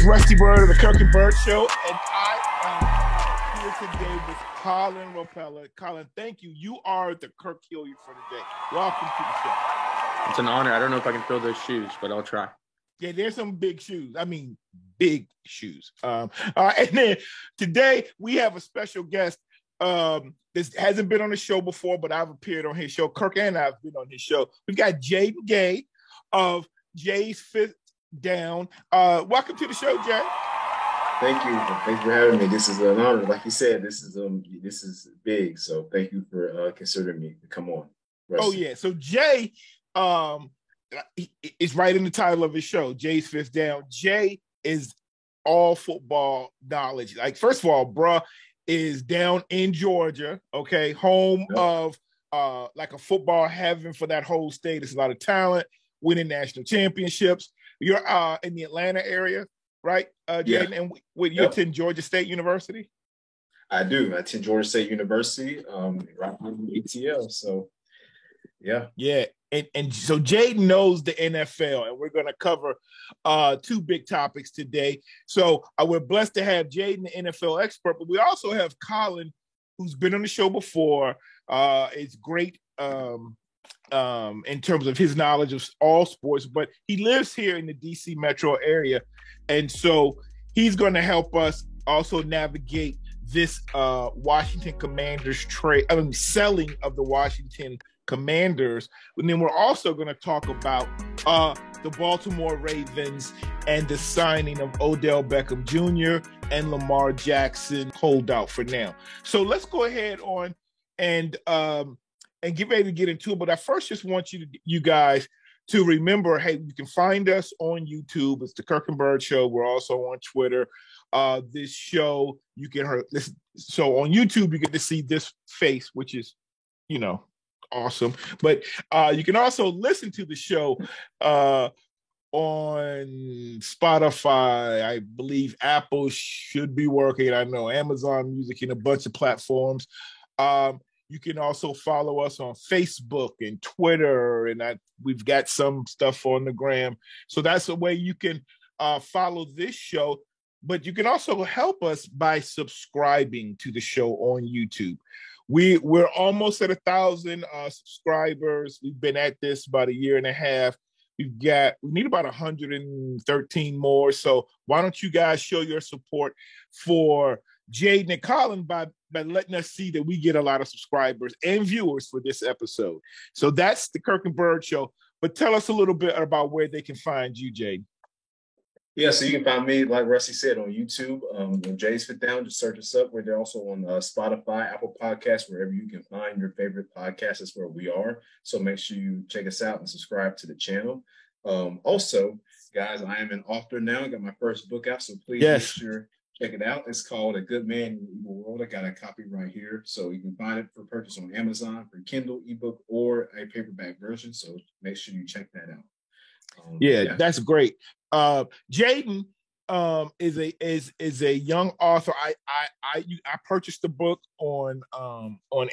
Rusty Bird of the Kirk and Bird Show, and I am here today with Colin Ropella. Colin, thank you. You are the Kirk Hilliard for today. Welcome to the show. It's an honor. I don't know if I can fill those shoes, but I'll try. Yeah, there's some big shoes. I mean, big shoes. And then today we have a special guest. This hasn't been on the show before, but I've appeared on his show. Kirk and I've been on his show. We've got Jaden Gay of Jay's Fifth Down. Welcome to the show, Jay. Thank you. Thanks for having me. This is an honor. Like you said, this is big. So thank you for considering me to come on. Rusty. Oh yeah. So Jay is right in the title of his show, Jay's Fifth Down. Jay is all football knowledge. Like, first of all, bruh is down in Georgia, okay, home of like a football heaven for that whole state. There's a lot of talent, winning national championships. You're in the Atlanta area, right, Jaden? Yeah. And you attend Georgia State University? I do. I attend Georgia State University, right from ATL. So, yeah. Yeah. And so Jaden knows the NFL, and we're going to cover two big topics today. So we're blessed to have Jaden, the NFL expert, but we also have Colin, who's been on the show before. It's great in terms of his knowledge of all sports, but he lives here in the DC metro area. And so he's going to help us also navigate this Washington Commanders selling of the Washington Commanders. And then we're also going to talk about the Baltimore Ravens and the signing of Odell Beckham Jr. and Lamar Jackson holdout for now. So let's go ahead on and get ready to get into it. But I first just want you guys to remember, hey, you can find us on YouTube. It's the Kirk and Bird Show. We're also on Twitter. This show, you can hear this. So on YouTube, you get to see this face, which is, awesome. But you can also listen to the show on Spotify. I believe Apple should be working. I know Amazon Music and a bunch of platforms. You can also follow us on Facebook and Twitter, and we've got some stuff on the gram. So that's a way you can follow this show. But you can also help us by subscribing to the show on YouTube. We're almost at 1,000 subscribers. We've been at this about a year and a half. We need about 113 more. So why don't you guys show your support for Jaden and Colin by letting us see that we get a lot of subscribers and viewers for this episode. So that's the Kirk and Bird Show. But tell us a little bit about where they can find you, Jaden. Yeah, so you can find me, like Rusty said, on YouTube. On Jay's Fit Down, just search us up. We're also on Spotify, Apple Podcasts, wherever you can find your favorite podcast. That's where we are. So make sure you check us out and subscribe to the channel. Also, guys, I am an author now. I got my first book out, so please make sure check it out. It's called A Good Man in the Evil World. I got a copy right here. So you can find it for purchase on Amazon for Kindle, ebook, or a paperback version. So make sure you check that out. That's great. Jaden is a young author. I purchased the book on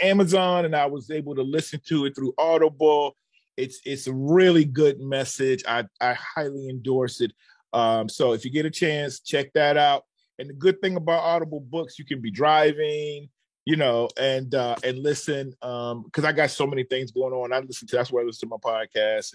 Amazon, and I was able to listen to it through Audible. It's a really good message. I highly endorse it. So if you get a chance, check that out. And the good thing about Audible books, you can be driving, and listen, because I got so many things going on. That's where I listen to my podcast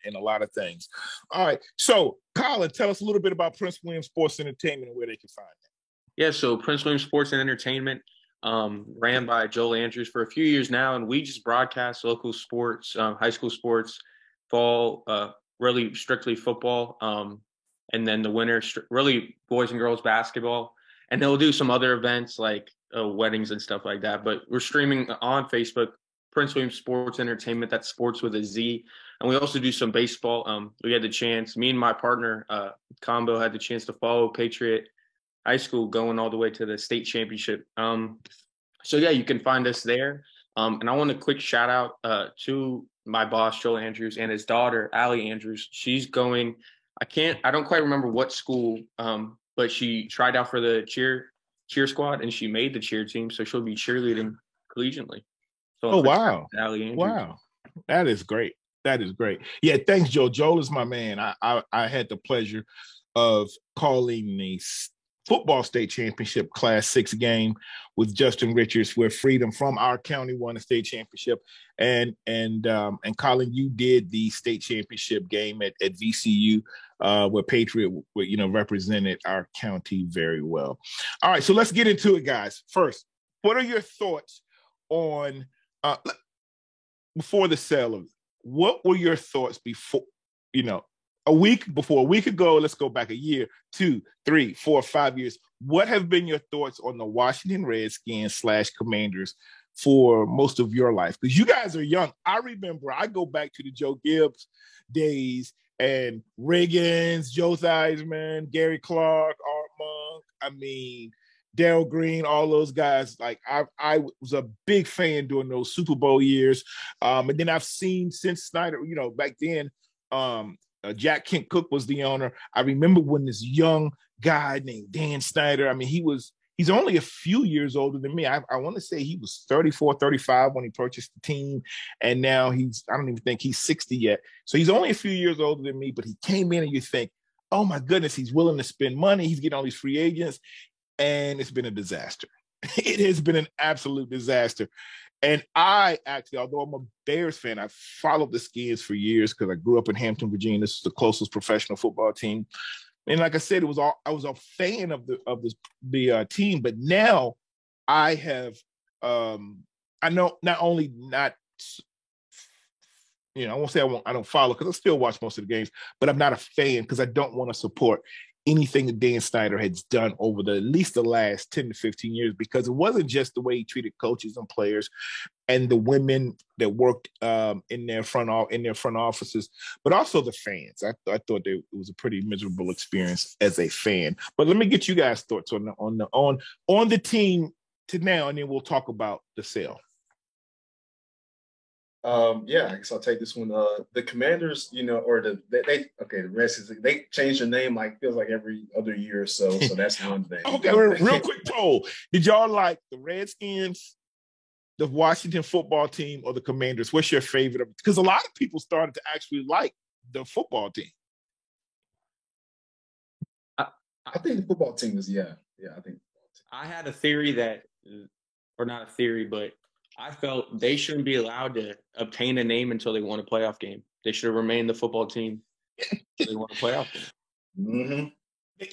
and a lot of things. All right. So, Colin, tell us a little bit about Prince William Sports Entertainment and where they can find it. Yeah, so Prince William Sports and Entertainment, ran by Joel Andrews for a few years now, and we just broadcast local sports, high school sports, fall, really strictly football, and then the winter, really boys and girls basketball. And they'll do some other events like weddings and stuff like that. But we're streaming on Facebook, Prince William Sports Entertainment. That's sports with a Z. And we also do some baseball. We had the chance, me and my partner, Combo, had the chance to follow Patriot High School going all the way to the state championship. So, yeah, you can find us there. And I want a quick shout out to my boss, Joel Andrews, and his daughter, Allie Andrews. She's going, I don't quite remember what school, but she tried out for the cheer squad, and she made the cheer team, so she'll be cheerleading collegiately. So wow. Wow. That is great. Yeah, thanks, Joe. Joel is my man. I had the pleasure of calling the football state championship Class 6 game with Justin Richards, where Freedom from our county won a state championship, and Colin, you did the state championship game at VCU, where Patriot, represented our county very well. All right, so let's get into it, guys. First, what are your thoughts on before the sale of? What were your thoughts before? A week ago, let's go back a year, 2, 3, 4, 5 years. What have been your thoughts on the Washington Redskins / Commanders for most of your life? Because you guys are young. I remember, I go back to the Joe Gibbs days and Riggins, Joe Theismann, Gary Clark, Art Monk, Darrell Green, all those guys. Like I was a big fan during those Super Bowl years. And then I've seen since Snyder, back then, Jack Kent Cooke was the owner. I remember when this young guy named Dan Snyder, he's only a few years older than me. I want to say he was 34, 35 when he purchased the team. And now I don't even think he's 60 yet. So he's only a few years older than me, but he came in and you think, oh my goodness, he's willing to spend money. He's getting all these free agents. And it's been a disaster. It has been an absolute disaster. And I actually, although I'm a Bears fan, I've followed the Skins for years because I grew up in Hampton, Virginia. This is the closest professional football team. And like I said, I was a fan of the team, but now I have I know not only not, I won't say I don't follow because I still watch most of the games, but I'm not a fan because I don't want to support anything that Dan Snyder has done over at least the last 10 to 15 years, because it wasn't just the way he treated coaches and players and the women that worked in their front offices, but also the fans. I thought it was a pretty miserable experience as a fan. But let me get you guys' thoughts on the team to now, and then we'll talk about the sale. I guess I'll take this one. The Commanders, the Redskins, they change their name feels like every other year or so. So that's one thing. Okay, real quick poll. Did y'all like the Redskins, the Washington football team, or the Commanders? What's your favorite? Because a lot of people started to actually like the football team. I think the football team is, I think. I had a theory or not a theory, but I felt they shouldn't be allowed to obtain a name until they won a playoff game. They should have remained the football team until they won a playoff game. Mm-hmm.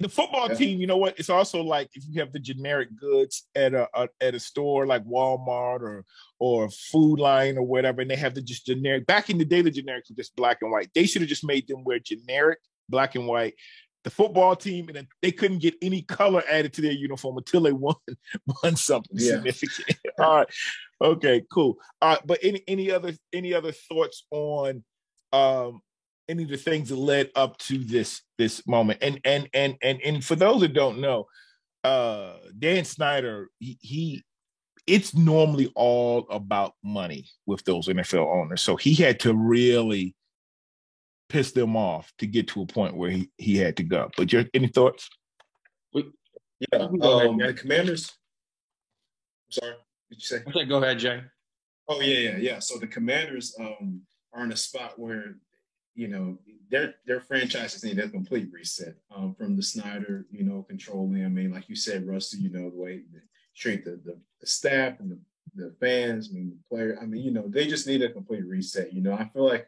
The football team, you know what? It's also like if you have the generic goods at a store like Walmart or Food Line or whatever, and they have the just generic. Back in the day, the generics were just black and white. They should have just made them wear generic black and white. The football team, and they couldn't get any color added to their uniform until they won something significant. All right, okay, cool. But any other thoughts on any of the things that led up to this moment? And for those that don't know, Dan Snyder, it's normally all about money with those NFL owners. So he had to really piss them off to get to a point where he had to go. But any thoughts? The Commanders. I'm sorry, did you say? Okay, go ahead, Jay. Oh yeah. So the Commanders are in a spot where their franchises need a complete reset from the Snyder controlling. Like you said, Rusty, the way they treat the staff and the fans, the player. They just need a complete reset. I feel like.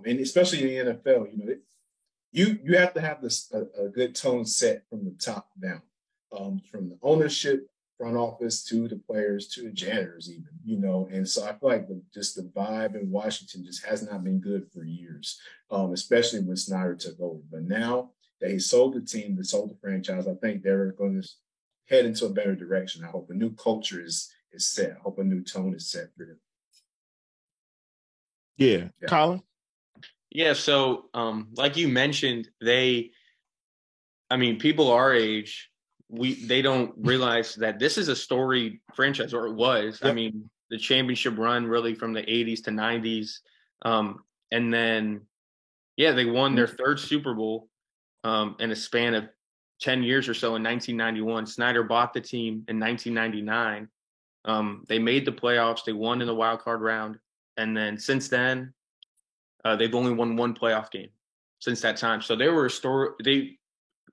And especially in the NFL, you have to have a good tone set from the top down, from the ownership, front office, to the players, to the janitors even, And so I feel like the vibe in Washington just has not been good for years, especially when Snyder took over. But now that he sold the team, sold the franchise, I think they're going to head into a better direction. I hope a new culture is set. I hope a new tone is set for them. Yeah. Colin? Yeah, so like you mentioned, people our age, they don't realize that this is a storied franchise, or it was. Yep. The championship run really from the 80s to 90s. And then, they won their third Super Bowl in a span of 10 years or so in 1991. Snyder bought the team in 1999. They made the playoffs. They won in the wild card round. And then since then, they've only won one playoff game since that time. So they were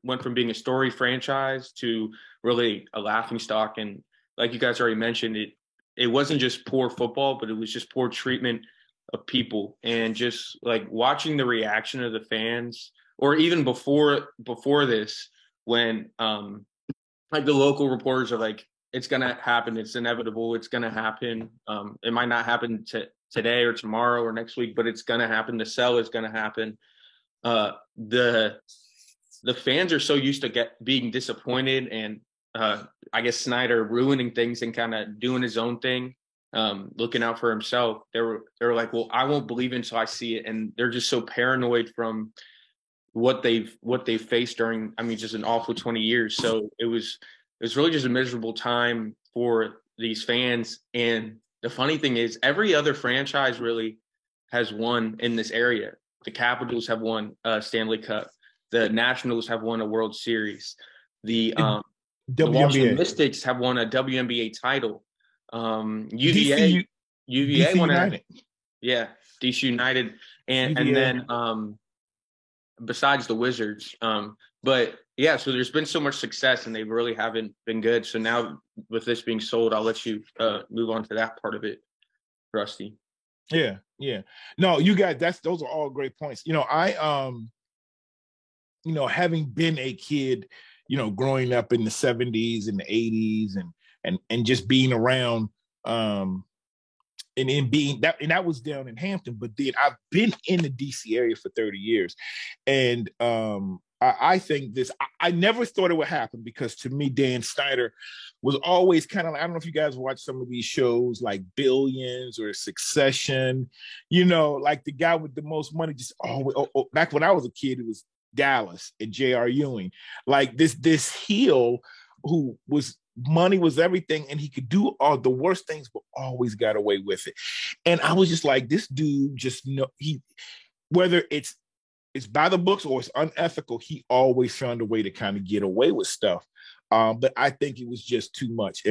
went from being a storied franchise to really a laughingstock. And like you guys already mentioned, it wasn't just poor football, but it was just poor treatment of people. And just like watching the reaction of the fans, or even before this, when like the local reporters are like, it's going to happen. It's inevitable. It's going to happen. It might not happen today or tomorrow or next week, but it's going to happen. The sell is going to happen. The fans are so used to being disappointed, and I guess Snyder ruining things and kind of doing his own thing, looking out for himself. They were like, well, I won't believe it until I see it. And they're just so paranoid from what they've faced during, just an awful 20 years. So it was really just a miserable time for these fans. And the funny thing is, every other franchise really has won in this area. The Capitals have won a Stanley Cup. The Nationals have won a World Series. The Washington Mystics have won a WNBA title. UVA DC won United. DC United. And then besides the Wizards. But yeah, so there's been so much success and they really haven't been good. So now with this being sold, I'll let you move on to that part of it, Rusty. Yeah. No, you guys, those are all great points. I having been a kid, growing up in the 70s and the 80s and just being around and in being that, and that was down in Hampton, but then I've been in the DC area for 30 years. And I think I never thought it would happen, because to me, Dan Snyder was always kind of, I don't know if you guys watch some of these shows like Billions or Succession, like the guy with the most money, just always, back when I was a kid, it was Dallas and J.R. Ewing, like this heel who was, money was everything, and he could do all the worst things, but always got away with it. And I was just like, this dude just whether it's by the books or it's unethical, he always found a way to kind of get away with stuff. But I think it was just too much.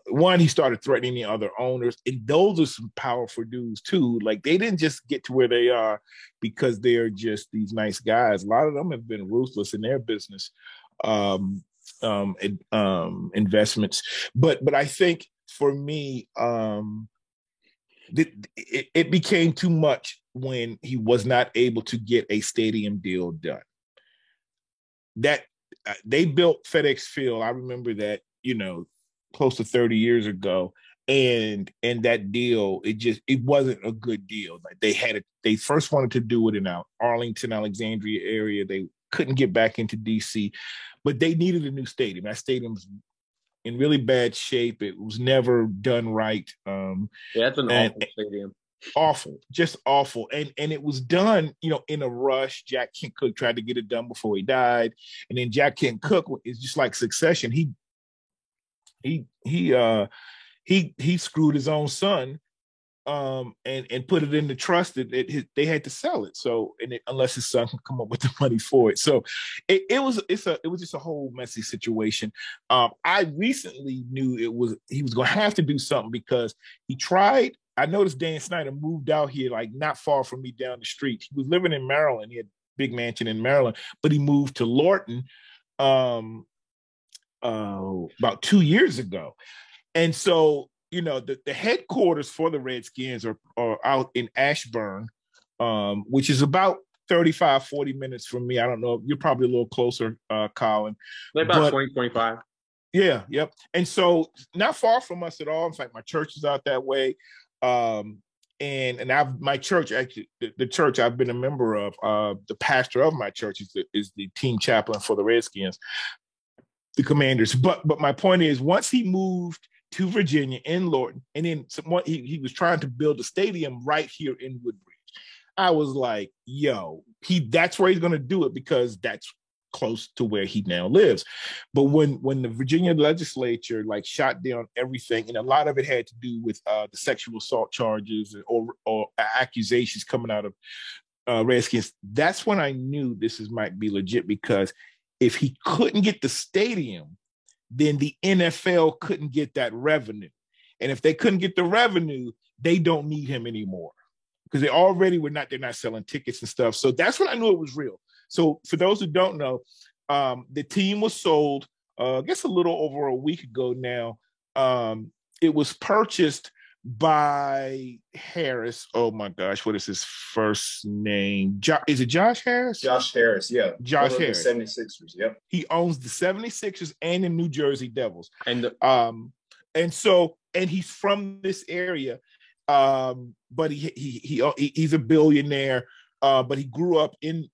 One, he started threatening the other owners, and those are some powerful dudes too. Like, they didn't just get to where they are because they're just these nice guys. A lot of them have been ruthless in their business investments. But I think for me, it became too much when he was not able to get a stadium deal done. That they built FedEx Field, I remember that, close to 30 years ago, and that deal, it wasn't a good deal. Like, they first wanted to do it in Arlington, Alexandria area. They couldn't get back into DC, but they needed a new stadium. That stadium's in really bad shape. It was never done right. It's an awful stadium. Awful, just awful. And it was done, in a rush. Jack Kent Cooke tried to get it done before he died. And then Jack Kent Cooke is just like Succession. He screwed his own son, and put it in the trust that they had to sell it. So, unless his son can come up with the money for it. So it was just a whole messy situation. I recently knew he was going to have to do something, because he tried. I noticed Dan Snyder moved out here, like not far from me down the street. He was living in Maryland. He had a big mansion in Maryland, but he moved to Lorton about 2 years ago. And so, the headquarters for the Redskins are out in Ashburn, which is about 35, 40 minutes from me. I don't know. You're probably a little closer, Colin. About 20, 25. Yeah, yep. And so not far from us at all. In fact, my church is out that way. And my church, actually, the church I've been a member of, the pastor of my church is the team chaplain for the Redskins, the Commanders. But my point is, once he moved to Virginia in Lorton, and then he was trying to build a stadium right here in Woodbridge. I was like, yo, that's where he's going to do it, because that's close to where he now lives. But when the Virginia legislature shot down everything, and a lot of it had to do with the sexual assault charges or accusations coming out of Redskins, that's when I knew might be legit, because if he couldn't get the stadium, then the NFL couldn't get that revenue. And if they couldn't get the revenue, they don't need him anymore, because they already they're not selling tickets and stuff. So that's when I knew it was real. So for those who don't know, The team was sold, I guess, a little over a week ago now. It was purchased by Harris. Oh my gosh, what is his first name? Is it Josh Harris? Josh Harris, yeah. Josh Harris. The 76ers, yep. He owns the 76ers and the New Jersey Devils. And he's from this area. But he's a billionaire. But he grew up in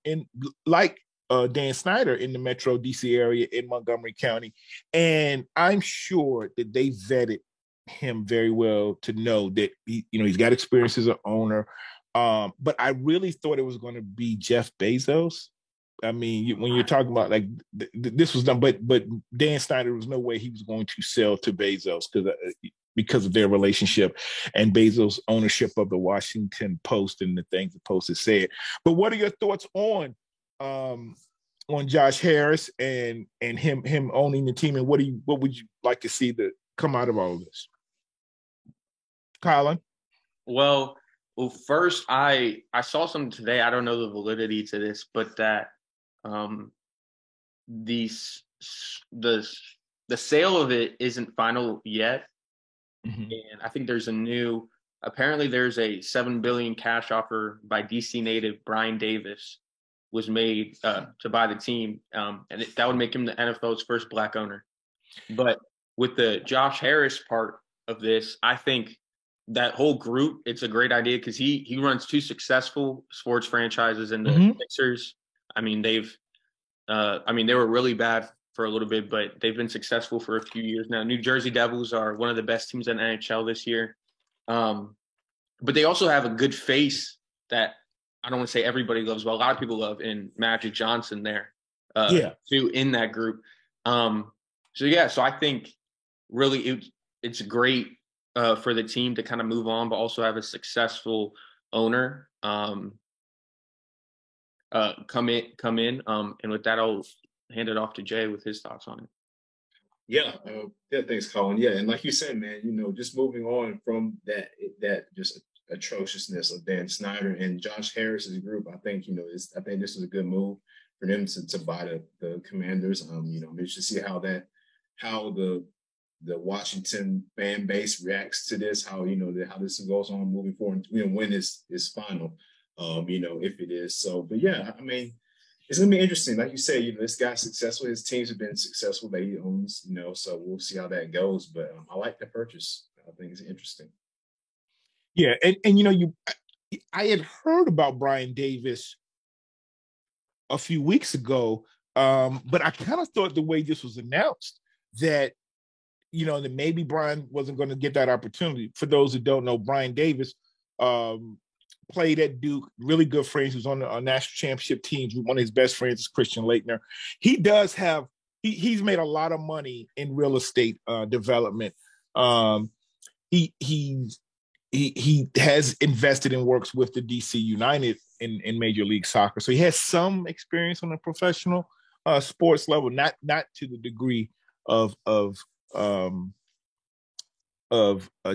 like Dan Snyder in the Metro DC area in Montgomery County. And I'm sure that they vetted him very well to know that he's got experience as an owner. But I really thought it was going to be Jeff Bezos. I mean, when you're talking about like this was done, but Dan Snyder, there was no way he was going to sell to Bezos because of their relationship and Bezos' ownership of the Washington Post and the things the Post has said. But what are your thoughts on Josh Harris and him owning the team, and what would you like to see that come out of all of this? Colin? Well, first I saw something today. I don't know the validity to this, but that the sale of it isn't final yet. Mm-hmm. And I think apparently there's a $7 billion cash offer by DC native Brian Davis was made to buy the team. And that would make him the NFL's first Black owner. But with the Josh Harris part of this, I think that whole group, it's a great idea because he runs two successful sports franchises in the Sixers. I mean, they were really bad for a little bit, but they've been successful for a few years now. New Jersey Devils are one of the best teams in the NHL this year. But they also have a good face that I don't want to say everybody loves, but a lot of people love in Magic Johnson there, too, in that group. So I think really it's great for the team to kind of move on, but also have a successful owner come in. And with that, I'll hand it off to Jay with his thoughts on it. Yeah, thanks, Colin. Yeah, and like you said, man, just moving on from that just atrociousness of Dan Snyder and Josh Harris's group, I think I think this is a good move for them to buy the Commanders. Maybe to see how the Washington fan base reacts to this, how this goes on moving forward, when is final, if it is. So, but yeah, I mean, it's going to be interesting. Like you said, this guy's successful. His teams have been successful that he owns, so we'll see how that goes. But I like the purchase. I think it's interesting. Yeah. And I had heard about Brian Davis a few weeks ago, but I kind of thought the way this was announced that, that maybe Brian wasn't going to get that opportunity. For those who don't know, Brian Davis played at Duke, really good friends. He was on the national championship teams. One of his best friends is Christian Laettner. He does have, he's made a lot of money in real estate development. He has invested and works with the DC United in Major League Soccer. So he has some experience on a professional sports level, not to the degree of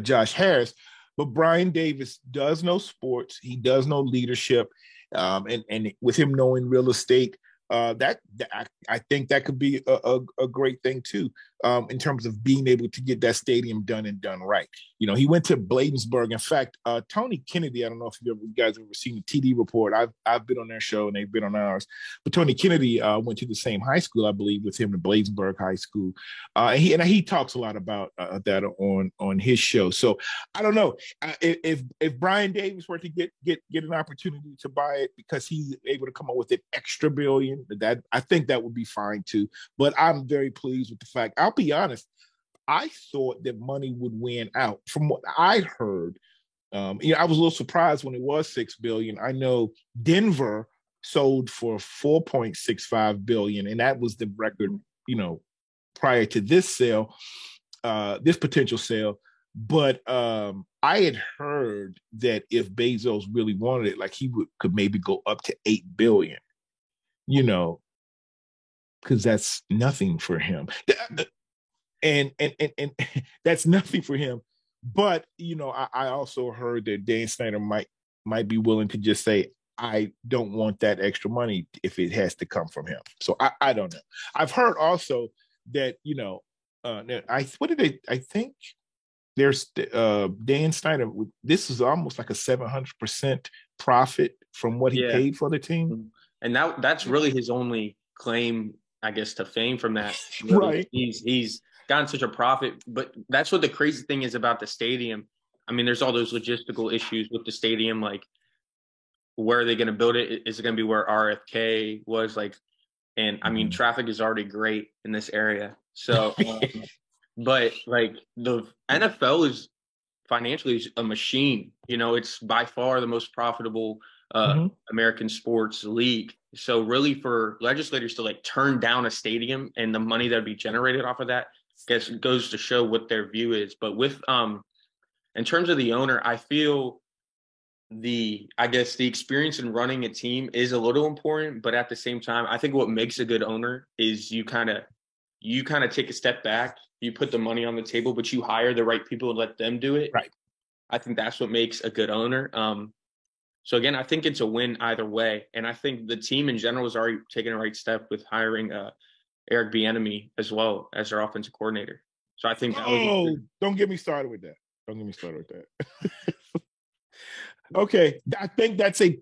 Josh Harris. But Brian Davis does know sports. He does know leadership, and with him knowing real estate, I think that could be a great thing too, in terms of being able to get that stadium done and done right. He went to Bladensburg. In fact, Tony Kennedy, I don't know if you guys have ever seen the TD Report. I've been on their show and they've been on ours. But Tony Kennedy went to the same high school, I believe, with him, the Bladensburg High School. And he talks a lot about that on his show. So I don't know if Brian Davis were to get an opportunity to buy it because he's able to come up with an extra $1 billion. That I think that would be fine too. But I'm very pleased with the fact. I'll be honest, I thought that money would win out. From what I heard, I was a little surprised when it was $6 billion. I know Denver sold for $4.65 billion, and that was the record, prior to this sale, this potential sale. But I had heard that if Bezos really wanted it, like he could maybe go up to $8 billion. Because that's nothing for him. And that's nothing for him. But, I also heard that Dan Snyder might be willing to just say, I don't want that extra money if it has to come from him. So I don't know. I've heard also that, I think there's Dan Snyder. This is almost like a 700% profit from what he paid for the team. And that's really his only claim, I guess, to fame from that. Right. He's gotten such a profit, but that's what the crazy thing is about the stadium. I mean, there's all those logistical issues with the stadium, like where are they going to build it? Is it going to be where RFK was? And I mean, traffic is already great in this area. So, but like the NFL is financially a machine. It's by far the most profitable American sports league. So really for legislators to turn down a stadium and the money that would be generated off of that, I guess goes to show what their view is. But with in terms of the owner, I feel the experience in running a team is a little important, but at the same time, I think what makes a good owner is you kind of take a step back, you put the money on the table, but you hire the right people and let them do it. Right. I think that's what makes a good owner. So again, I think it's a win either way. And I think the team in general has already taken a right step with hiring Eric Bieniemy as well as their offensive coordinator. So I think that don't get me started with that. Okay, I think that's a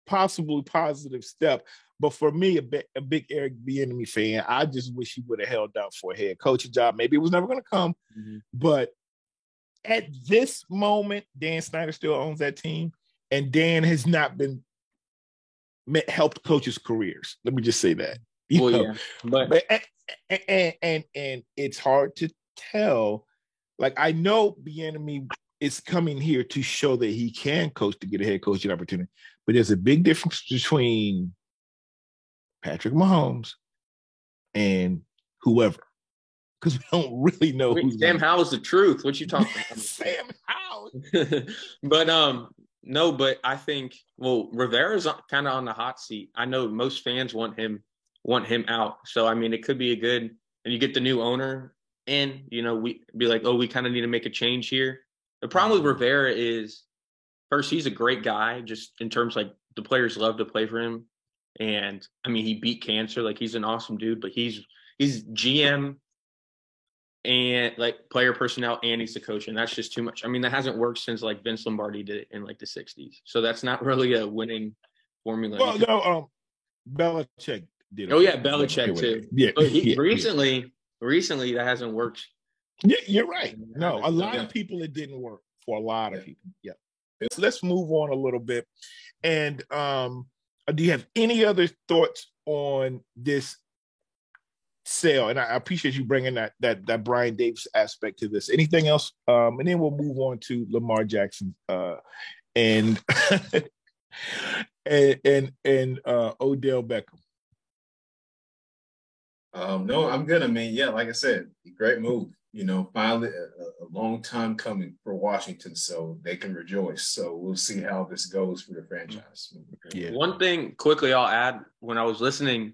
possible positive step. But for me, a big Eric Bieniemy fan, I just wish he would have held out for a head coaching job. Maybe it was never going to come. But at this moment, Dan Snyder still owns that team. And Dan has not been helped coaches' careers. Let me just say that. But it's hard to tell. I know Bieniemy is coming here to show that he can coach to get a head coaching opportunity, but there's a big difference between Patrick Mahomes and whoever, because we don't really know who's Sam Howell's the truth. What you talking about? Sam Howell. But no, but I think Rivera's kind of on the hot seat. I know most fans want him out. So I mean, it could be and you get the new owner in. We be like, we kind of need to make a change here. The problem with Rivera is, first, he's a great guy, just in terms the players love to play for him, and I mean, he beat cancer. He's an awesome dude, but he's GM and player personnel, and he's the coach, and that's just too much. I mean, that hasn't worked since Vince Lombardi did it in the 60s. So that's not really a winning formula. Well, no, Belichick did it. Oh yeah, Belichick too. Yeah, but recently that hasn't worked. Yeah, you're right. No, a lot of people it didn't work for a lot of people. Yeah. So let's move on a little bit. And do you have any other thoughts on this sale? And I appreciate you bringing that Brian Davis aspect to this. Anything else? And then we'll move on to Lamar Jackson and and Odell Beckham. No, I'm good. I mean, yeah, like I said, great move. Finally a long time coming for Washington, so they can rejoice. So we'll see how this goes for the franchise. Yeah. One thing quickly I'll add, when I was listening,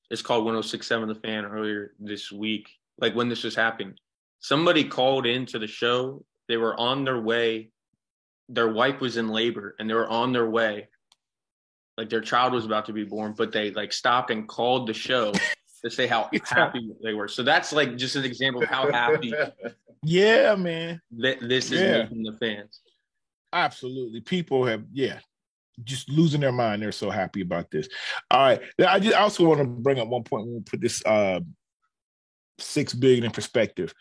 it's called 106.7 The Fan earlier this week, when this was happening, somebody called into the show. They were on their way. Their wife was in labor and they were on their way. Their child was about to be born, but they stopped and called the show to say how happy they were. So that's just an example of how happy. Yeah, man. This is making the fans. Absolutely. People have, just losing their mind. They're so happy about this. All right. I also want to bring up one point when we put this $6 billion in perspective.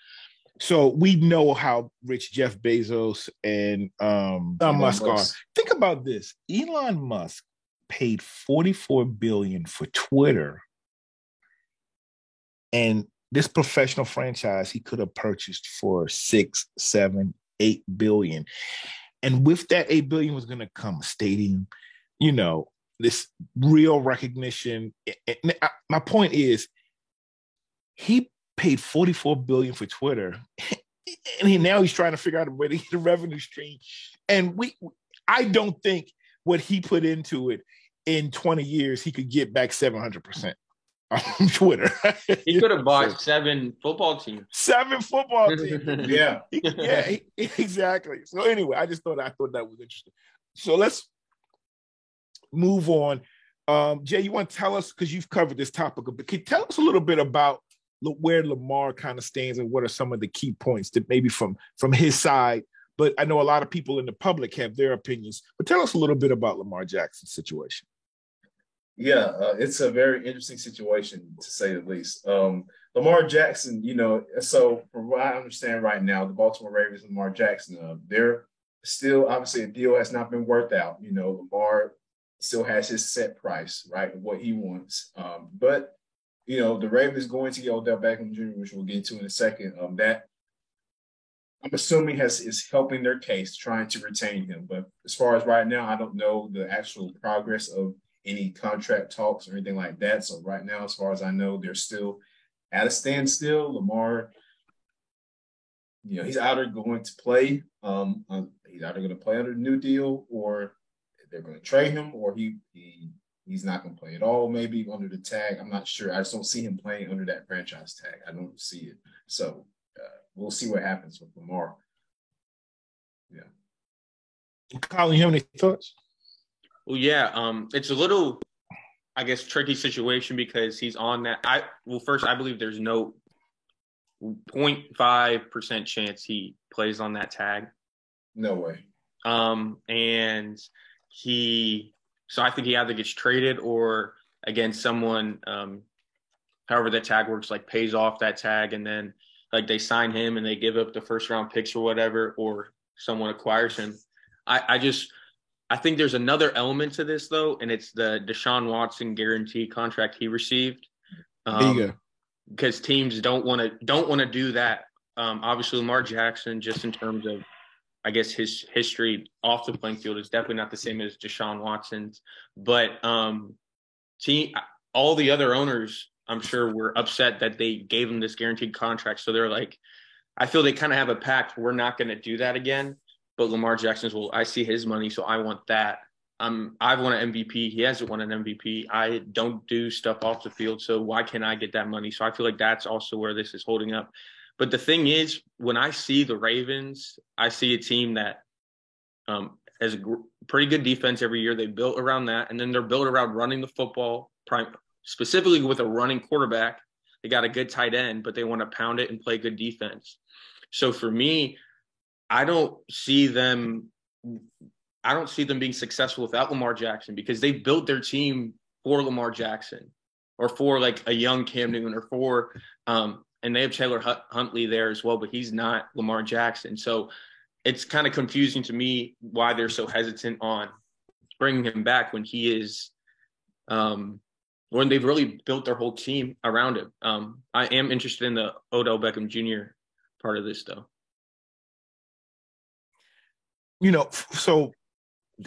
So we know how rich Jeff Bezos and Elon Musk are. Think about this. Elon Musk paid $44 billion for Twitter. And this professional franchise he could have purchased for $6, $7, $8 billion. And with that $8 billion was going to come a stadium, this real recognition. My point is, he paid $44 billion for Twitter, and now he's trying to figure out a way to get a revenue stream. And I don't think what he put into it in 20 years, he could get back 700%. On Twitter. He could have bought 7 football teams. 7 football teams. Yeah. Exactly. So anyway, I thought that was interesting. So let's move on. Jay, you want to tell us, because you've covered this topic a bit, can you tell us a little bit about where Lamar kind of stands and what are some of the key points that maybe from his side? But I know a lot of people in the public have their opinions. But tell us a little bit about Lamar Jackson's situation. Yeah, it's a very interesting situation, to say the least. Lamar Jackson, so from what I understand right now, the Baltimore Ravens and Lamar Jackson, they're still, obviously, a deal has not been worked out. Lamar still has his set price, right, of what he wants. But the Ravens going to get Odell Beckham Jr., which we'll get into in a second, that I'm assuming is helping their case, trying to retain him. But as far as right now, I don't know the actual progress of any contract talks or anything like that. So right now, as far as I know, they're still at a standstill. Lamar, he's either going to play, he's either going to play under the new deal, or they're going to trade him, or he's not going to play at all, maybe under the tag. I'm not sure. I just don't see him playing under that franchise tag. I don't see it. So we'll see what happens with Lamar. Yeah. Colin, you have any thoughts? Well, yeah, it's a little, I guess, tricky situation because he's on that. First, I believe there's no 0.5% chance he plays on that tag. No way. And so I think he either gets traded or, again, someone, however that tag works, like pays off that tag, and then like they sign him and they give up the first round picks or whatever, or someone acquires him. I think there's another element to this, though, and it's the Deshaun Watson guarantee contract he received. Because teams don't want to do that. Obviously, Lamar Jackson, just in terms of, I guess, his history off the playing field, is definitely not the same as Deshaun Watson's. But all the other owners, I'm sure, were upset that they gave him this guaranteed contract. So they're like, I feel they kind of have a pact. We're not going to do that again. But Lamar Jackson's, well, I see his money, so I want that. I've won an MVP. He hasn't won an MVP. I don't do stuff off the field, so why can't I get that money? So I feel like that's also where this is holding up. But the thing is, when I see the Ravens, I see a team that has a pretty good defense every year. They built around that, and then they're built around running the football, specifically with a running quarterback. They got a good tight end, but they want to pound it and play good defense. So for me, I don't see them being successful without Lamar Jackson, because they built their team for Lamar Jackson, or for like a young Cam Newton, or for and they have Taylor Huntley there as well, but he's not Lamar Jackson. So it's kind of confusing to me why they're so hesitant on bringing him back when he is when they've really built their whole team around him. I am interested in the Odell Beckham Jr. part of this, though. So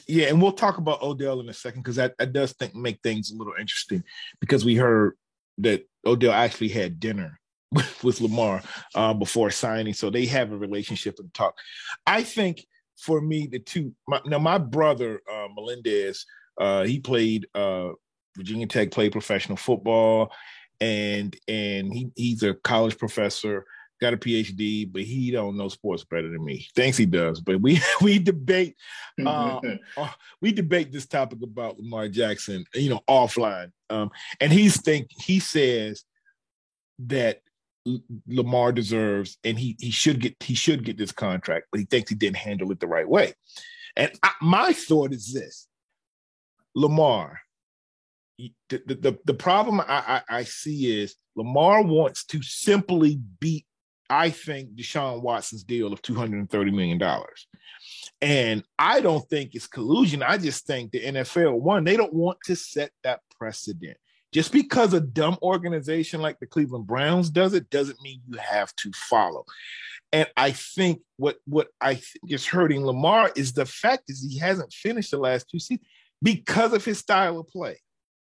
yeah, and we'll talk about Odell in a second, because that does make things a little interesting, because we heard that Odell actually had dinner with Lamar before signing, so they have a relationship and talk. I think for me, my brother Melendez, he played Virginia Tech, played professional football, and he's a college professor. Got a PhD, but he don't know sports better than me. He thinks he does, but we debate this topic about Lamar Jackson, offline. And he says that Lamar deserves, and he should get this contract, but he thinks he didn't handle it the right way. And my thought is this: Lamar, the problem I see is Lamar wants to simply beat, I think, Deshaun Watson's deal of $230 million. And I don't think it's collusion. I just think the NFL, they don't want to set that precedent. Just because a dumb organization like the Cleveland Browns does it, doesn't mean you have to follow. And I think what I think is hurting Lamar is the fact is he hasn't finished the last two seasons because of his style of play.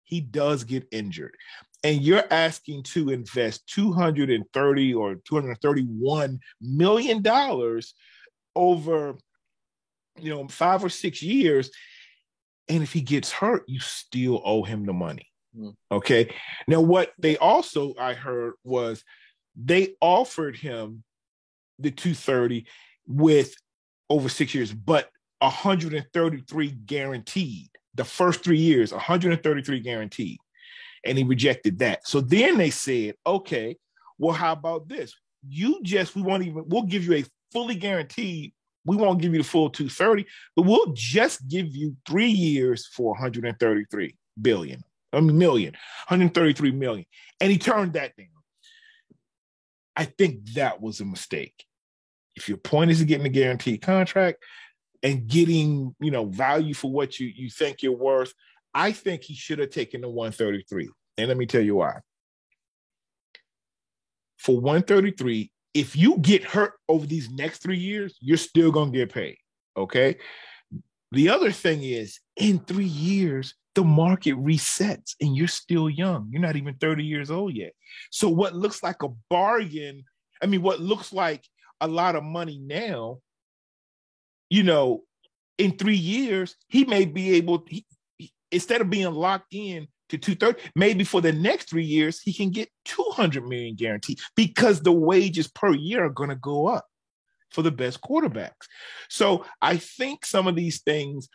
He does get injured. And you're asking to invest $230 or $231 million over, 5 or 6 years. And if he gets hurt, you still owe him the money. Okay. Now, what they also, I heard, was they offered him the 230 with over 6 years, but 133 guaranteed. the first 3 years, 133 guaranteed. And he rejected that. So then they said, okay, well, how about this? We'll give you a fully guaranteed, we won't give you the full 230, but we'll just give you 3 years for 133 million. And he turned that down. I think that was a mistake. If your point is getting a guaranteed contract and getting, value for what you think you're worth, I think he should have taken the 133. And let me tell you why. For 133, if you get hurt over these next 3 years, you're still going to get paid. Okay. The other thing is, in 3 years, the market resets and you're still young. You're not even 30 years old yet. So what looks like a bargain, what looks like a lot of money now, in 3 years, he may be able, instead of being locked in to 230, maybe for the next 3 years, he can get 200 million guaranteed because the wages per year are going to go up for the best quarterbacks. So I think some of these things,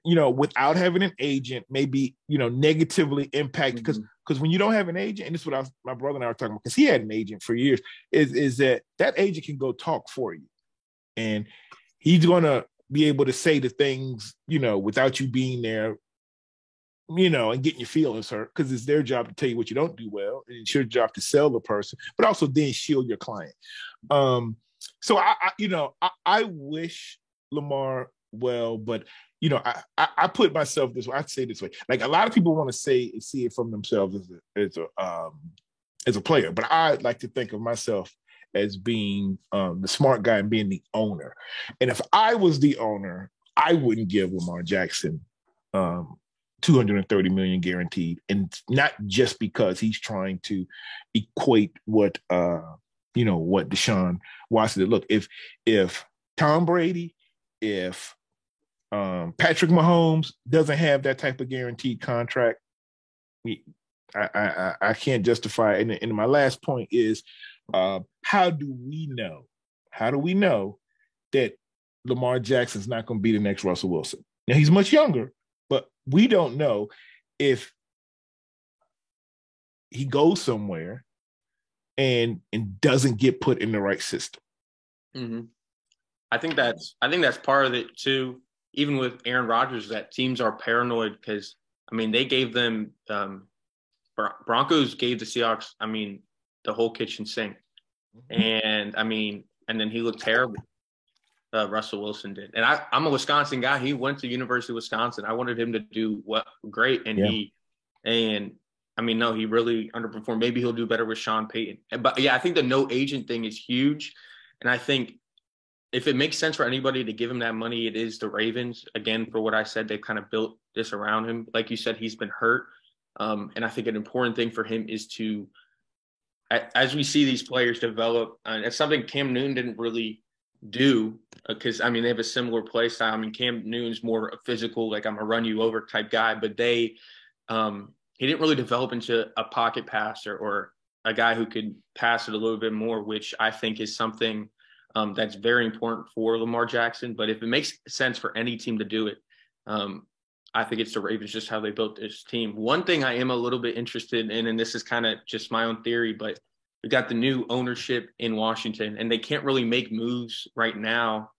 without having an agent, maybe, negatively impacted because when you don't have an agent, and this is what my brother and I were talking about, because he had an agent for years, is that agent can go talk for you. And he's going to be able to say the things, without you being there, and getting your feelings hurt, because it's their job to tell you what you don't do well. And it's your job to sell the person, but also then shield your client. So I wish Lamar well, but I put myself this way. I'd say this way: like, a lot of people want to see it from themselves as a player, but I like to think of myself as being the smart guy and being the owner. And if I was the owner, I wouldn't give Lamar Jackson 230 million guaranteed, and not just because he's trying to equate what Deshaun Watson did. Look, if Tom Brady, if Patrick Mahomes doesn't have that type of guaranteed contract, I can't justify it. And my last point is, how do we know that Lamar Jackson's not going to be the next Russell Wilson? Now, he's much younger, but we don't know if he goes somewhere and doesn't get put in the right system. Mm-hmm. I think that's part of it too. Even with Aaron Rodgers, that teams are paranoid because, they gave them Broncos gave the Seahawks, the whole kitchen sink. And, and then he looked terrible. Russell Wilson did. And I'm a Wisconsin guy. He went to University of Wisconsin. I wanted him to do great. And he really underperformed. Maybe he'll do better with Sean Payton. But yeah, I think the no agent thing is huge. And I think if it makes sense for anybody to give him that money, it is the Ravens. Again, for what I said, they've kind of built this around him. Like you said, he's been hurt. And I think an important thing for him is to, as we see these players develop, and it's something Cam Newton didn't really do, because they have a similar play style. Cam Newton's more a physical, like, I'm gonna run you over type guy, but he didn't really develop into a pocket passer or a guy who could pass it a little bit more, which I think is something that's very important for Lamar Jackson. But if it makes sense for any team to do it, I think it's the Ravens, just how they built this team. One thing I am a little bit interested in, and this is kind of just my own theory, but we got the new ownership in Washington, and they can't really make moves right now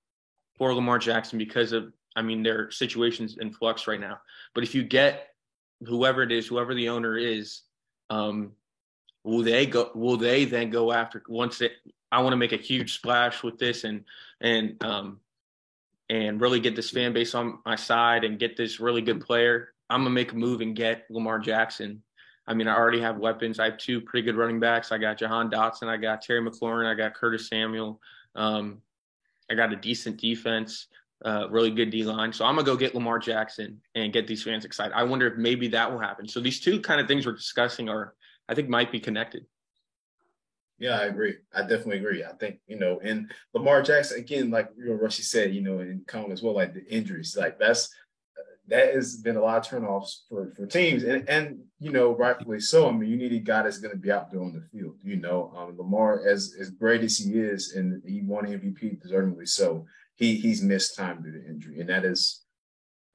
for Lamar Jackson because of, their situation's in flux right now. But if you get whoever the owner is, will they then go after I want to make a huge splash with this and really get this fan base on my side and get this really good player. I'm going to make a move and get Lamar Jackson. I already have weapons. I have 2 pretty good running backs. I got Jahan Dotson. I got Terry McLaurin. I got Curtis Samuel. I got a decent defense, really good D-line. So I'm going to go get Lamar Jackson and get these fans excited. I wonder if maybe that will happen. So these two kind of things we're discussing I think might be connected. Yeah, I agree. I definitely agree. I think, and Lamar Jackson, again, like Rushy said, and Colin as well, like the injuries, like that has been a lot of turnoffs for teams. And rightfully so. You need a guy that's going to be out there on the field. Lamar, as great as he is, and he won MVP deservedly so, he's missed time due to injury. And that is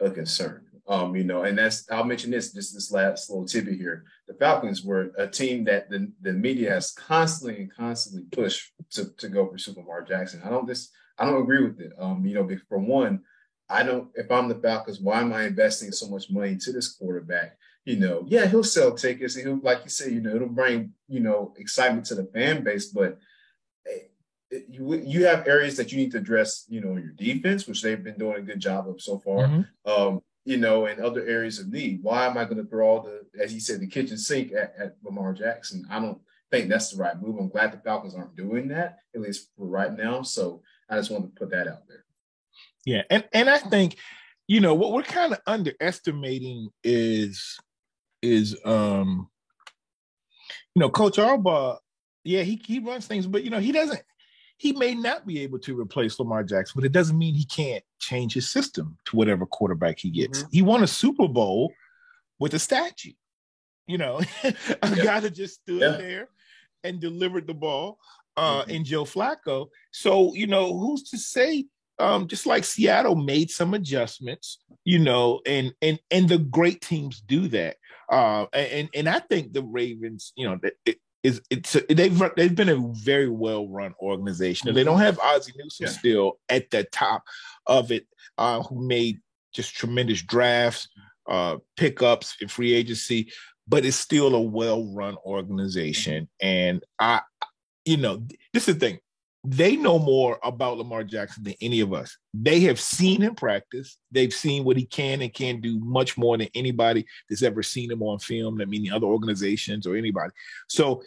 a concern. And I'll mention this last little tidbit here. The Falcons were a team that the media has constantly pushed to go pursue Lamar Jackson. I don't agree with it. For one, if I'm the Falcons, why am I investing so much money into this quarterback? He'll sell tickets and he'll, like you said, it'll bring, excitement to the fan base, but you have areas that you need to address, your defense, which they've been doing a good job of so far. Mm-hmm. And other areas of need. Why am I going to throw all as you said, the kitchen sink at Lamar Jackson? I don't think that's the right move. I'm glad the Falcons aren't doing that, at least for right now. So I just wanted to put that out there. Yeah. And I think, what we're kind of underestimating is Coach Harbaugh, yeah, he runs things, but he may not be able to replace Lamar Jackson, but it doesn't mean he can't change his system to whatever quarterback he gets. Mm-hmm. He won a Super Bowl with a statue, a guy that just stood there and delivered the ball in Joe Flacco. So, who's to say, just like Seattle made some adjustments, and the great teams do that. And I think the Ravens, they've been a very well run organization. And they don't have Ozzie Newsome still at the top of it, who made just tremendous drafts, pickups in free agency, but it's still a well run organization. And this is the thing. They know more about Lamar Jackson than any of us. They have seen him practice. They've seen what he can and can't do much more than anybody that's ever seen him on film, meaning other organizations or anybody. So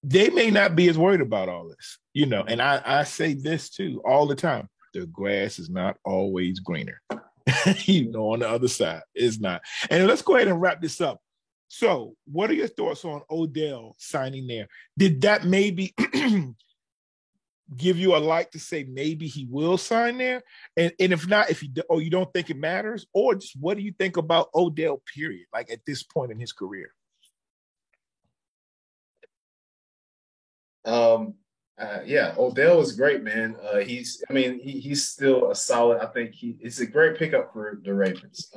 they may not be as worried about all this, and I say this too all the time. The grass is not always greener, on the other side. It's not. And let's go ahead and wrap this up. So what are your thoughts on Odell signing there? Did that maybe give you a light to say maybe he will sign there? And if not, you don't think it matters, or just what do you think about Odell, period, like at this point in his career? Odell is great, man. He's still a solid. I think it's a great pickup for the Ravens.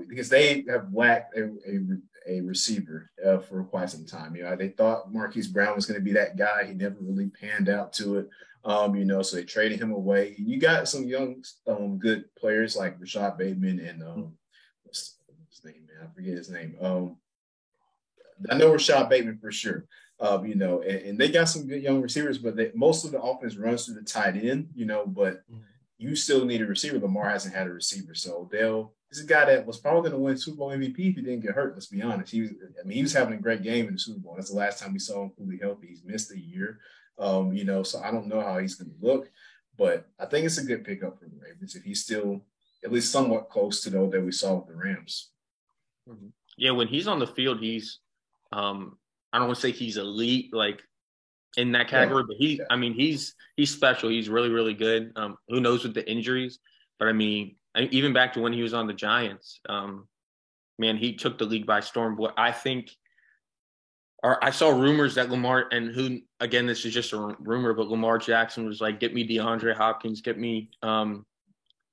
Because they have lacked a receiver for quite some time. They thought Marquise Brown was going to be that guy. He never really panned out to it. So they traded him away. You got some young, good players like Rashad Bateman and what's his name, man? I forget his name. I know Rashad Bateman for sure. And they got some good young receivers, but most of the offense runs through the tight end, but you still need a receiver. Lamar hasn't had a receiver. So Odell is a guy that was probably going to win Super Bowl MVP if he didn't get hurt. Let's be honest. He was having a great game in the Super Bowl. That's the last time we saw him fully healthy. He's missed a year. So I don't know how he's going to look, but I think it's a good pickup for the Ravens if he's still at least somewhat close to the Odell we saw with the Rams. Yeah, when he's on the field, he's I don't want to say he's elite, like in that category, but he's special. He's really, really good. Who knows with the injuries, but even back to when he was on the Giants, he took the league by storm. But I saw rumors that Lamar, and again, this is just a rumor, but Lamar Jackson was like, get me DeAndre Hopkins, get me Odell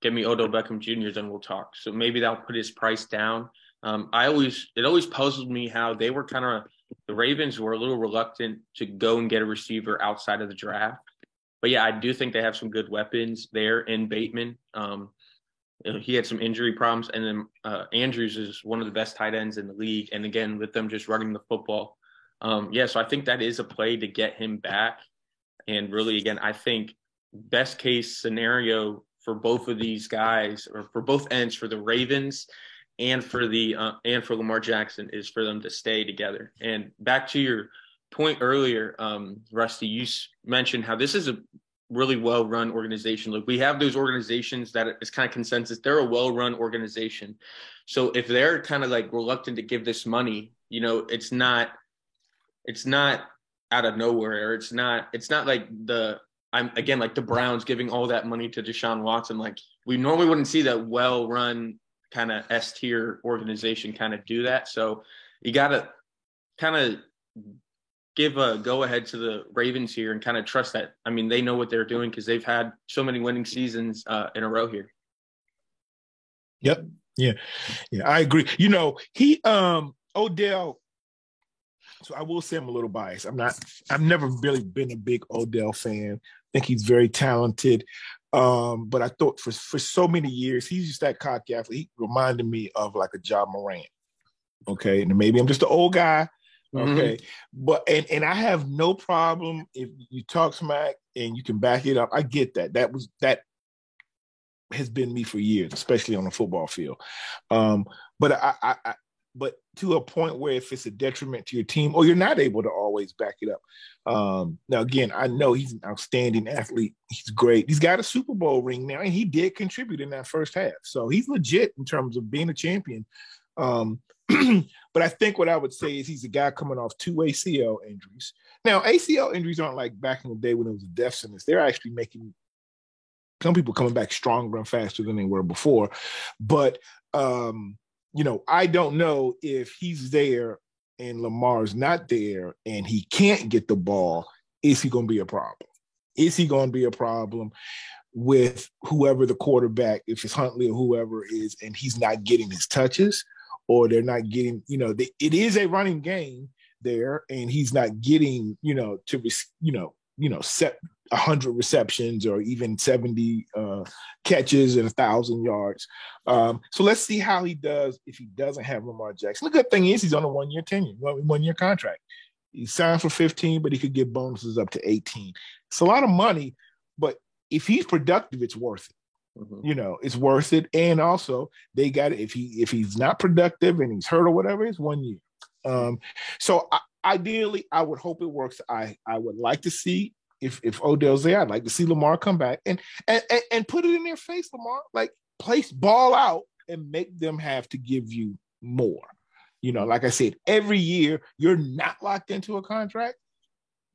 Beckham Jr., then we'll talk. So maybe that'll put his price down. It always puzzled me how they were the Ravens were a little reluctant to go and get a receiver outside of the draft. But yeah, I do think they have some good weapons there in Bateman. He had some injury problems, and then Andrews is one of the best tight ends in the league. And again, with them just running the football. So I think that is a play to get him back. And really, again, I think best case scenario for both of these guys, or for both ends, for the Ravens and for Lamar Jackson, is for them to stay together. And back to your point earlier, Rusty, you mentioned how this is a really well-run organization. Look, we have those organizations that it's kind of consensus. They're a well-run organization. So if they're kind of like reluctant to give this money, it's not out of nowhere, or it's not like like the Browns giving all that money to Deshaun Watson. Like, we normally wouldn't see that well-run kind of S-tier organization kind of do that. So you got to kind of give a go-ahead to the Ravens here and kind of trust that. They know what they're doing because they've had so many winning seasons in a row here. Yep. Yeah, I agree. You know, he Odell. So I will say I'm a little biased. I've never really been a big Odell fan. I think he's very talented. But I thought for so many years, he's just that cocky athlete. He reminded me of like a Ja Morant. Okay. And maybe I'm just an old guy. Okay. But and I have no problem if you talk smack and you can back it up. I get that. That has been me for years, especially on the football field. But I but to a point where if it's a detriment to your team or you're not able to always back it up. Now, again, I know he's an outstanding athlete. He's great. He's got a Super Bowl ring now, and he did contribute in that first half. So he's legit in terms of being a champion. But I think what I would say is he's a guy coming off 2 ACL injuries. Now, ACL injuries aren't like back in the day when it was a death sentence. They're actually making some people coming back stronger and faster than they were before. But, I don't know if he's there and Lamar's not there and he can't get the ball. Is he going to be a problem? Is he going to be a problem with whoever the quarterback, if it's Huntley or whoever is, and he's not getting his touches or they're not getting, it is a running game there and he's not getting, set 100 receptions or even 70 catches and 1,000 yards. So let's see how he does if he doesn't have Lamar Jackson. The good thing is he's on a 1-year tenure, 1-year contract. He signed for 15, but he could get bonuses up to 18. It's a lot of money, but if he's productive, it's worth it. It's worth it. And also they got it. If he's not productive and he's hurt or whatever, it's 1 year. So ideally, I would hope it works. I would like to see if Odell's there, I'd like to see Lamar come back and put it in their face, Lamar, like place ball out and make them have to give you more. Like I said, every year you're not locked into a contract.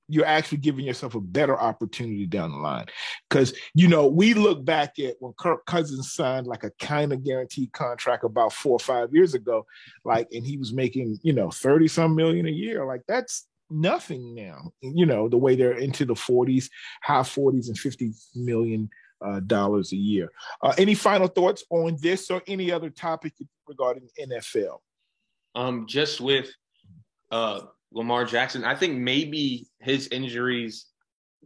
You're actually giving yourself a better opportunity down the line. Because, we look back at when Kirk Cousins signed like a kind of guaranteed contract about 4 or 5 years ago, and he was making, 30 some million a year. Like that's nothing now, the way they're into the 40s, high 40s and $50 million a year. Any final thoughts on this or any other topic regarding NFL? Just with Lamar Jackson, I think maybe his injuries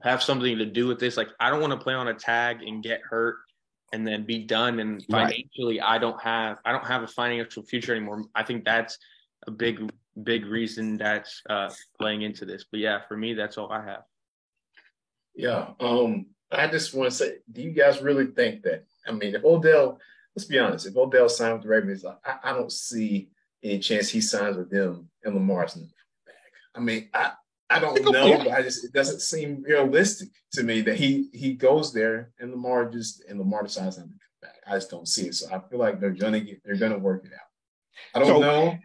have something to do with this. Like, I don't want to play on a tag and get hurt and then be done. And financially, right. I don't have a financial future anymore. I think that's a big reason that's playing into this. But yeah, for me, that's all I have. Yeah. I just want to say, do you guys really think that? I mean, if Odell, let's be honest, if Odell signed with the Ravens, I don't see any chance he signs with them and Lamar's back. I mean, I don't know, but it doesn't seem realistic to me that he goes there and Lamar decides not to come back. I just don't see it. So I feel like they're gonna work it out. I don't know.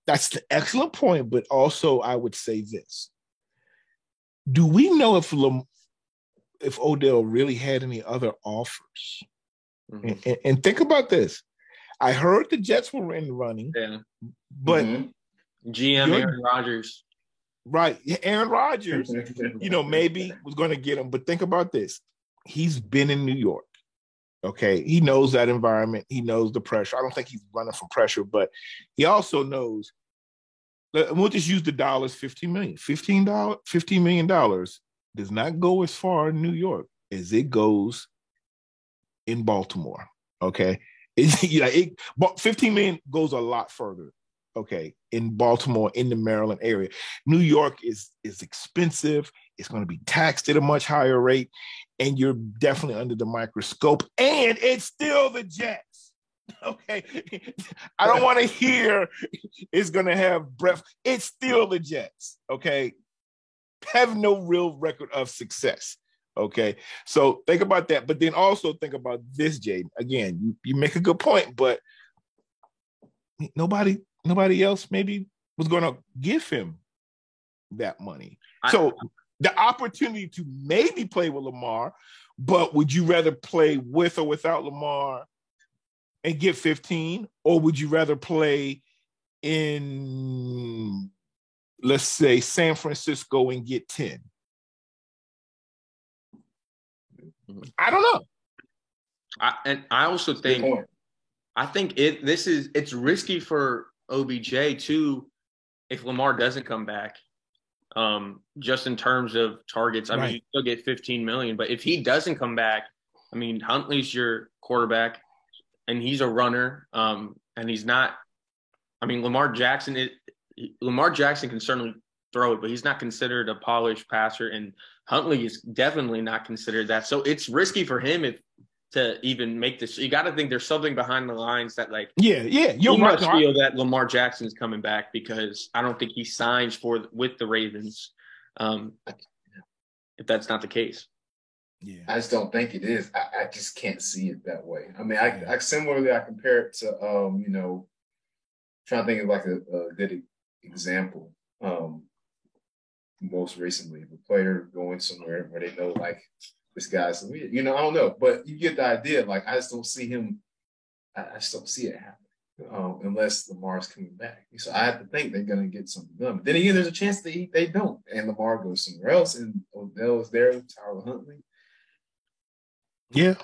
That's an excellent point, but also I would say this: do we know if Odell really had any other offers? Mm-hmm. And think about this: I heard the Jets were in the running, but GM Aaron Rodgers, right? Aaron Rodgers, maybe was going to get him. But think about this: he's been in New York. Okay, he knows that environment. He knows the pressure. I don't think he's running from pressure, but he also knows. We'll just use the dollars. $15 million. $15 million does not go as far in New York as it goes in Baltimore. Okay, 15 million goes a lot further. Okay, in Baltimore, in the Maryland area. New York is expensive. It's going to be taxed at a much higher rate, and you're definitely under the microscope. And it's still the Jets. Okay, I don't want to hear it's going to have breath. It's still the Jets. Okay, have no real record of success. Okay, so think about that, but then also think about this, Jaden. Again, you make a good point, but nobody else maybe was going to give him that money. So the opportunity to maybe play with Lamar, but would you rather play with or without Lamar and get 15, or would you rather play in, let's say, San Francisco and get 10? I don't know. I also think it's risky for OBJ too if Lamar doesn't come back. Just in terms of targets, I mean, you still get 15 million, but if he doesn't come back, I mean, Huntley's your quarterback, and he's a runner, and he's not. I mean, Lamar Jackson can certainly throw it, but he's not considered a polished passer, and Huntley is definitely not considered that. So it's risky for him to even make this. You got to think there's something behind the lines that, like, you must feel that Lamar Jackson's coming back, because I don't think he signs with the Ravens. If that's not the case. Yeah, I just don't think it is. I just can't see it that way. I mean, I similarly compare it to trying to think of like a good example. Most recently, the player going somewhere where they know like this guy's, I don't know, but you get the idea. Like, I just don't see him. I just don't see it happen unless Lamar's coming back. So I have to think they're going to get something done. But then again, there's a chance they don't, and Lamar goes somewhere else, and Odell is there, Tyler Huntley. Yeah.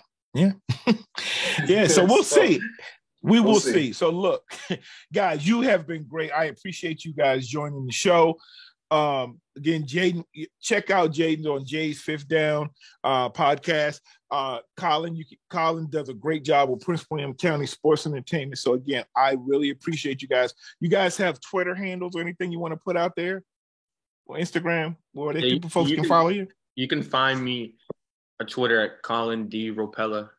So we'll see. We will see. So look, guys, you have been great. I appreciate you guys joining the show. Again, Jaden, check out Jaden on Jay's Fifth Down podcast. Colin does a great job with Prince William County Sports Entertainment. So again, I really appreciate you guys. You guys have Twitter handles or anything you want to put out there, or Instagram, where folks can follow you? You can find me on Twitter at Colin D. Ropella.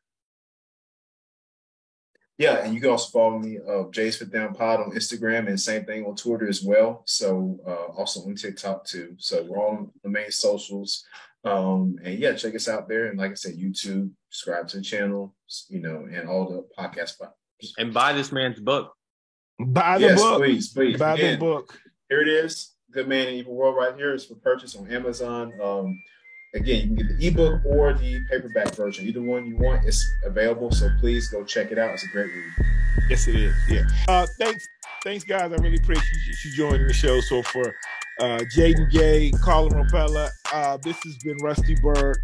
Yeah, and you can also follow me, Jay's Fifth Down Pod on Instagram, and same thing on Twitter as well. So also on TikTok too. So we're on the main socials. And yeah, check us out there. And like I said, YouTube, subscribe to the channel, and all the podcast platforms. And buy this man's book. Buy the book. Please. Buy the book. Here it is. Good Man and Evil World right here. It's for purchase on Amazon. Again, you can get the ebook or the paperback version. Either one you want, it's available. So please go check it out. It's a great read. Yes, it is. Yeah. Thanks, guys. I really appreciate you joining the show. So for Jaden Gay, Colin Ropella, this has been Rusty Bird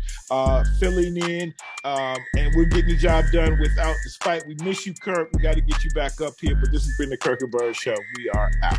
filling in, and we're getting the job done despite we miss you, Kirk. We got to get you back up here, but this has been the Kirk and Bird Show. We are out.